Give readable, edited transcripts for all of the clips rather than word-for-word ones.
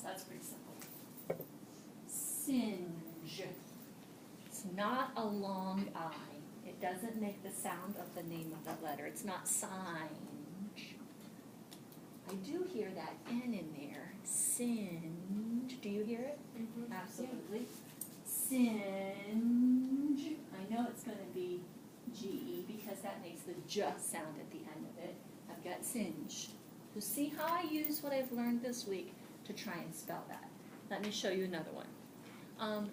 That's pretty simple. Singe. It's not a long I. It doesn't make the sound of the name of that letter. It's not singe. I do hear that N in there. Singe. Do you hear it? Mm-hmm. Absolutely. Singe. I know it's going to be G-E because that makes the J sound at the end of it. I've got singe. So see how I use what I've learned this week to try and spell that. Let me show you another one.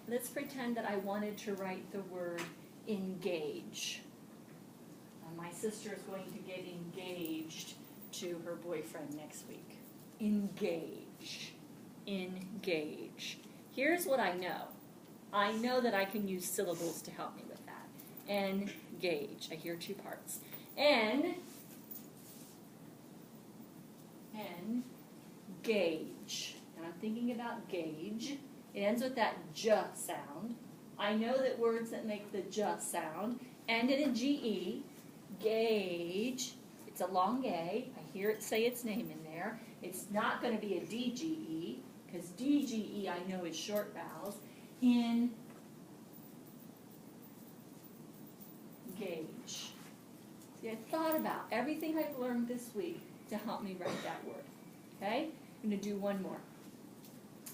Let's pretend that I wanted to write the word engage. My sister is going to get engaged to her boyfriend next week. Engage. Engage. Here's what I know. I know that I can use syllables to help me with that. Engage. I hear two parts. Gauge. And I'm thinking about gauge. It ends with that J sound. I know that words that make the J sound end in a G-E. Gauge. It's a long A. I hear it say its name in there. It's not going to be a D-G-E, because D-G-E I know is short vowels. Engage. See, I thought about everything I've learned this week to help me write that word. Okay? I'm going to do one more.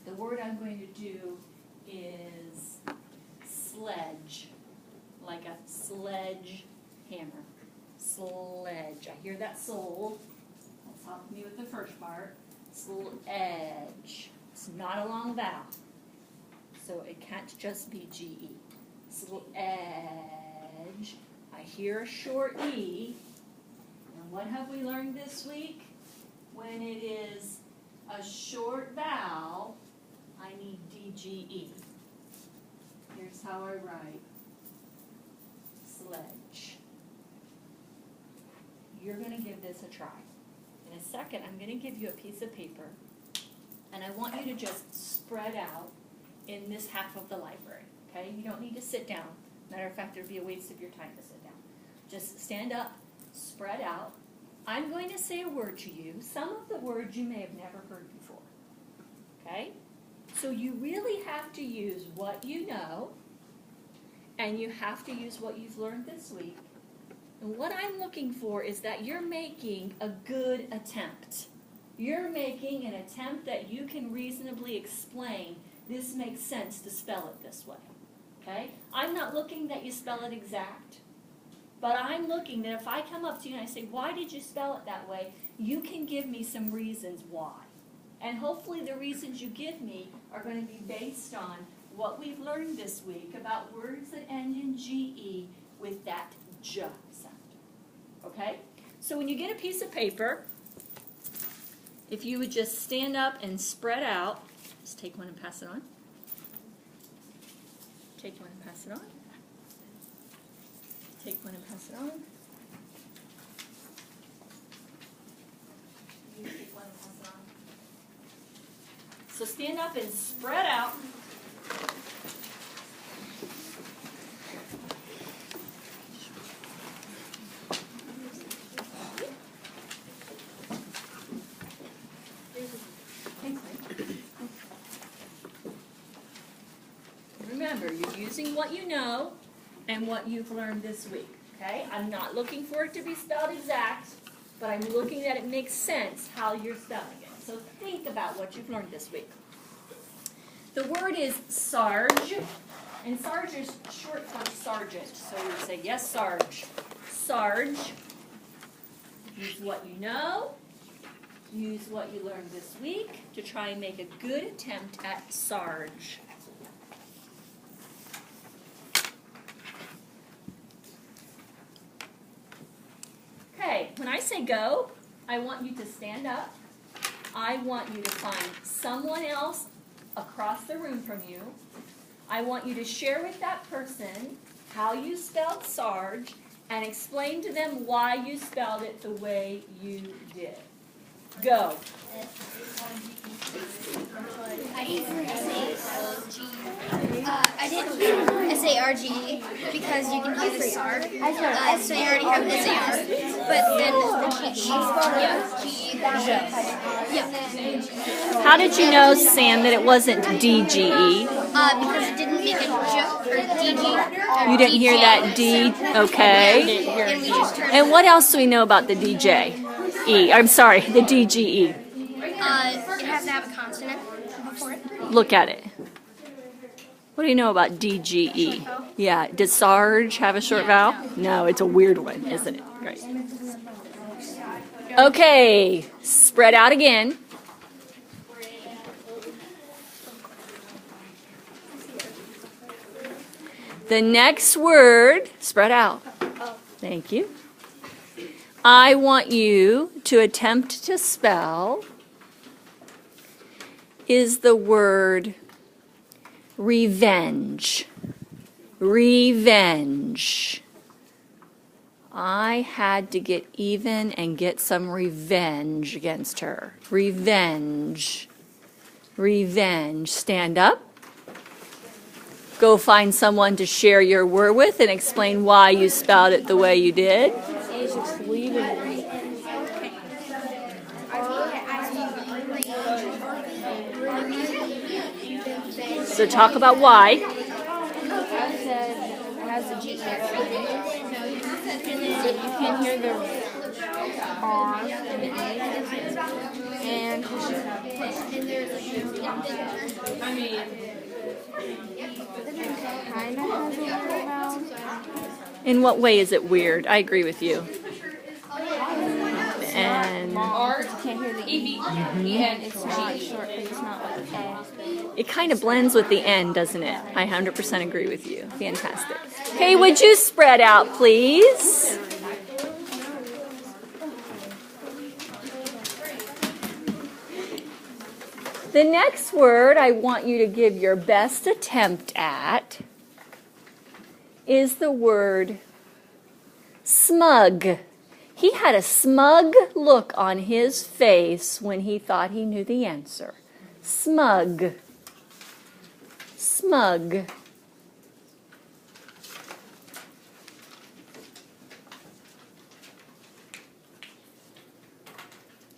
The word I'm going to do is sledge, like a sledge hammer. Sledge. I hear that soul. That's helping me with the first part. Sledge. It's not a long vowel, so it can't just be G-E. Sledge. I hear a short E. And what have we learned this week? When it is a short vowel, I need D-G-E. Here's how I write sledge. You're going to give this a try. In a second, I'm going to give you a piece of paper, and I want you to just spread out in this half of the library. Okay? You don't need to sit down. Matter of fact, it would be a waste of your time to sit down. Just stand up, spread out. I'm going to say a word to you. Some of the words you may have never heard before. Okay? So you really have to use what you know, and you have to use what you've learned this week. And what I'm looking for is that you're making a good attempt. You're making an attempt that you can reasonably explain. This makes sense to spell it this way. Okay? I'm not looking that you spell it exact, but I'm looking that if I come up to you and I say, why did you spell it that way? You can give me some reasons why. And hopefully the reasons you give me are going to be based on what we've learned this week about words that end in G-E with that J sound. Okay? So when you get a piece of paper, if you would just stand up and spread out, just take one and pass it on. Take one and pass it on. Take one and pass it on. You take one and pass it on. So stand up and spread out. Remember, you're using what you know and what you've learned this week. Okay? I'm not looking for it to be spelled exact, but I'm looking that it makes sense how you're spelling it. So think about what you've learned this week. The word is Sarge, and Sarge is short for sergeant. So we would say, yes, Sarge. Sarge. Use what you know. Use what you learned this week to try and make a good attempt at Sarge. Okay, when I say go, I want you to stand up. I want you to find someone else across the room from you. I want you to share with that person how you spelled Sarge and explain to them why you spelled it the way you did. Go. I did S-A-R-G because you can use SARG. So you already have SAR. but then yeah. How did you know, Sam, that it wasn't DGE? Because it didn't make a J or DG. You didn't hear that D? Okay. And we just turned And what else do we know about the DJE? I'm sorry, the DGE. it has to have a consonant before it. Look at it. What do you know about DGE? Short vowel. Yeah. Does Sarge have a short vowel? No, it's a weird one, isn't it? Great. Okay, spread out again. The next word, spread out. Thank you. I want you to attempt to spell is the word revenge. Revenge. I had to get even and get some revenge against her. Revenge. Revenge. Stand up. Go find someone to share your word with and explain why you spelled it the way you did. So talk about why. It has a G. You can hear the R and the E. And kind of has a weird vowel. In what way is it weird? I agree with you. And R, you can't hear the E. And it's not short because it's not like a. it kind of blends with the N, doesn't it? I 100% agree with you. Fantastic. Okay, would you spread out, please? The next word I want you to give your best attempt at is the word smug. He had a smug look on his face when he thought he knew the answer. Smug. Smug.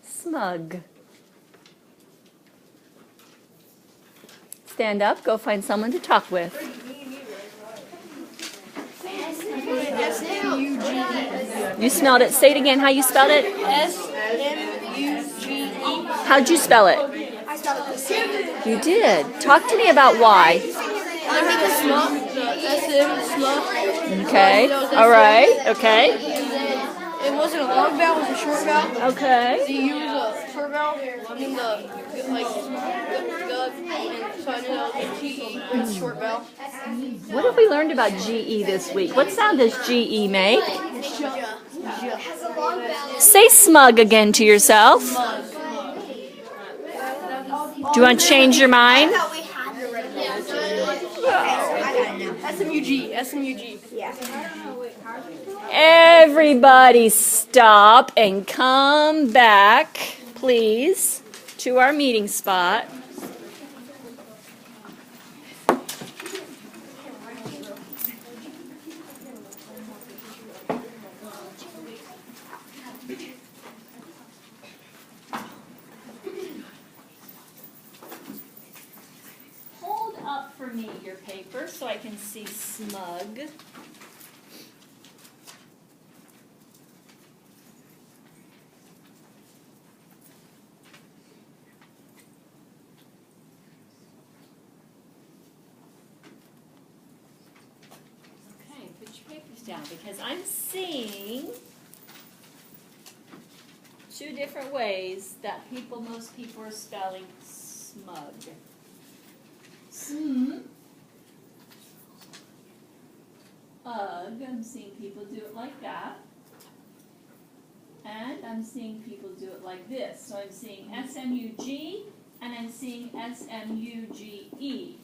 Smug. Stand up, go find someone to talk with. You smelled it. Say it again, how you spelled it? S-M-U-G-E. How'd you spell it? I spelled it the same. You did. Talk to me about why. I think the smug, the SM, smug. Okay. All right. Okay. It wasn't a long vowel, it was a short vowel. Okay. The U was a short vowel, and the, like, and so I knew that was a GE, it's a short vowel. What have we learned about GE this week? What sound does GE make? Say smug again to yourself. Do you want to change your mind? SMUG, SMUG. Everybody stop and come back, please, to our meeting spot. Hold up for me your paper so I can see smug. Put your papers down because I'm seeing two different ways that most people are spelling smug. I'm seeing people do it like that. And I'm seeing people do it like this. So I'm seeing S-M-U-G and I'm seeing S-M-U-G-E.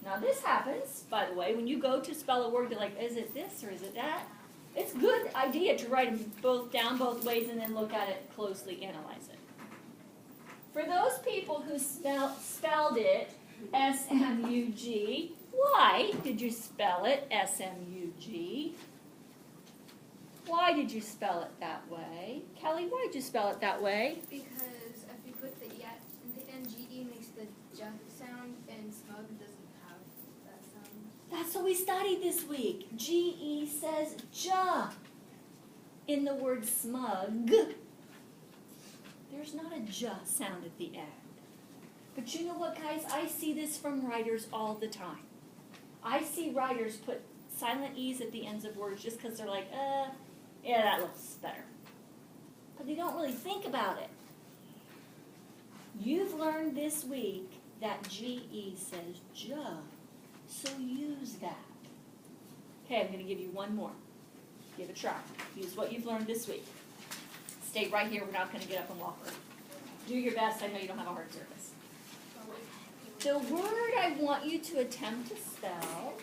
Now this happens, by the way, when you go to spell a word, you're like, is it this or is it that? It's a good idea to write them both down both ways and then look at it closely, analyze it. For those people who spelled it S-M-U-G, why did you spell it S-M-U-G? Why did you spell it that way? Kelly, why did you spell it that way? Because if you put the NGE makes the j sound, and smug doesn't have that sound. That's what we studied this week. GE says ja in the word smug. There's not a ja sound at the end. But you know what, guys? I see this from writers all the time. I see writers put silent E's at the ends of words just because they're like, yeah, that looks better. But they don't really think about it. You've learned this week that GE says ja, so use that. Okay, I'm going to give you one more. Give it a try. Use what you've learned this week. Stay right here. We're not going to get up and walk around. Do your best. I know you don't have a hard surface. The word I want you to attempt to spell,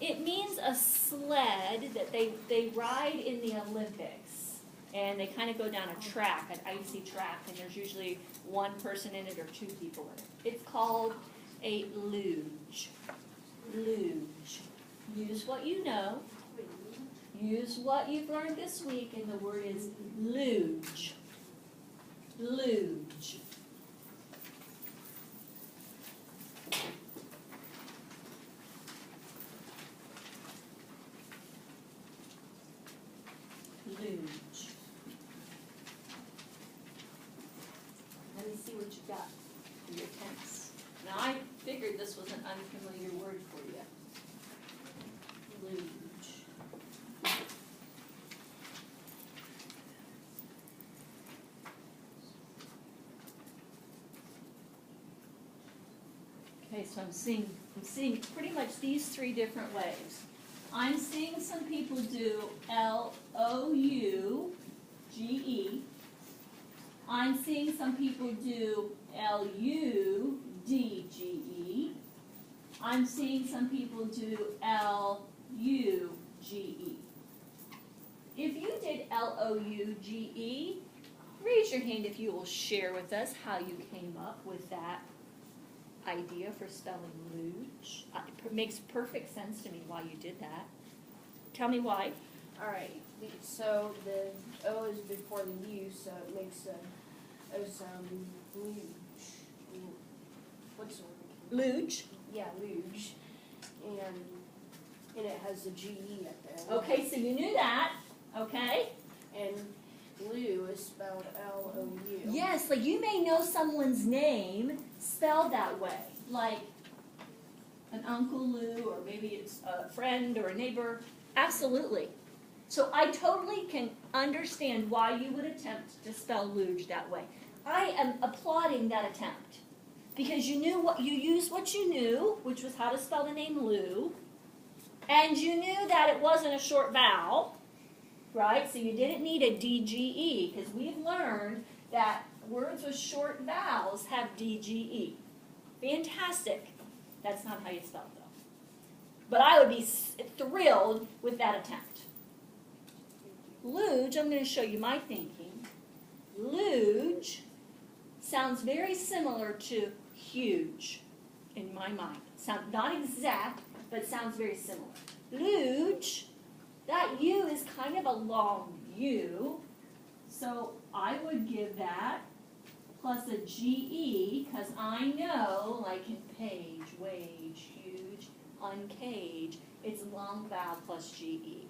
it means a sled that they ride in the Olympics. And they kind of go down a track, an icy track, and there's usually one person in it or two people in it. It's called a luge. Luge. Use what you know. Use what you've learned this week, and the word is luge. Luge. Luge. Let me see what you got for your tense. Now, I figured this was an unfamiliar word for you. Luge. Okay, so I'm seeing pretty much these three different ways. I'm seeing some people do L-O-U-G-E. I'm seeing some people do L-U-D-G-E. I'm seeing some people do L-U-G-E. If you did L-O-U-G-E, raise your hand if you will share with us how you came up with that idea for spelling luge. It makes perfect sense to me why you did that. Tell me why. All right. So the O is before the U, so it makes a sound. Luge. What's the word? Luge. Yeah, luge. And it has the GE at there. Okay, so you knew that. Okay. And Lou is spelled L-O-U. Yes, like you may know someone's name spelled that way, like an Uncle Lou, or maybe it's a friend or a neighbor. Absolutely. So I totally can understand why you would attempt to spell luge that way. I am applauding that attempt because you knew what you used what you knew, which was how to spell the name Lou, and you knew that it wasn't a short vowel. Right? So you didn't need a DGE, because we've learned that words with short vowels have DGE. Fantastic. That's not how you spell it, though. But I would be thrilled with that attempt. Luge, I'm going to show you my thinking. Luge sounds very similar to huge in my mind. Sounds not exact, but sounds very similar. Luge. That U is kind of a long U, so I would give that plus a GE, because I know, like in page, wage, huge, uncage, it's long vowel plus GE.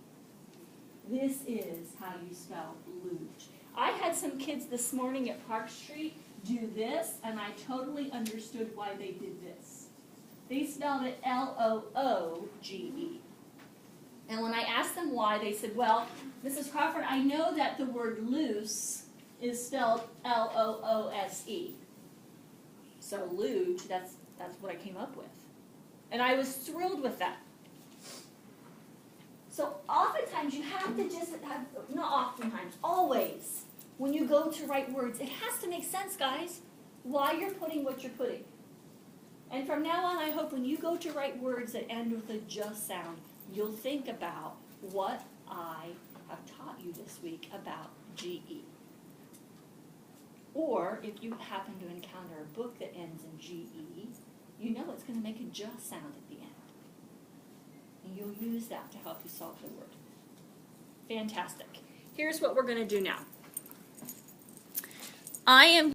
This is how you spell luge. I had some kids this morning at Park Street do this, and I totally understood why they did this. They spelled it L-O-O-G-E. And when I asked them why, they said, well, Mrs. Crawford, I know that the word loose is spelled L-O-O-S-E. So luge, that's what I came up with. And I was thrilled with that. So oftentimes you have to just have, not oftentimes, always, when you go to write words, it has to make sense, guys, why you're putting what you're putting. And from now on, I hope when you go to write words that end with a j sound, you'll think about what I have taught you this week about GE. Or if you happen to encounter a book that ends in GE, you know it's going to make a j sound at the end. And you'll use that to help you solve the word. Fantastic. Here's what we're going to do now. I am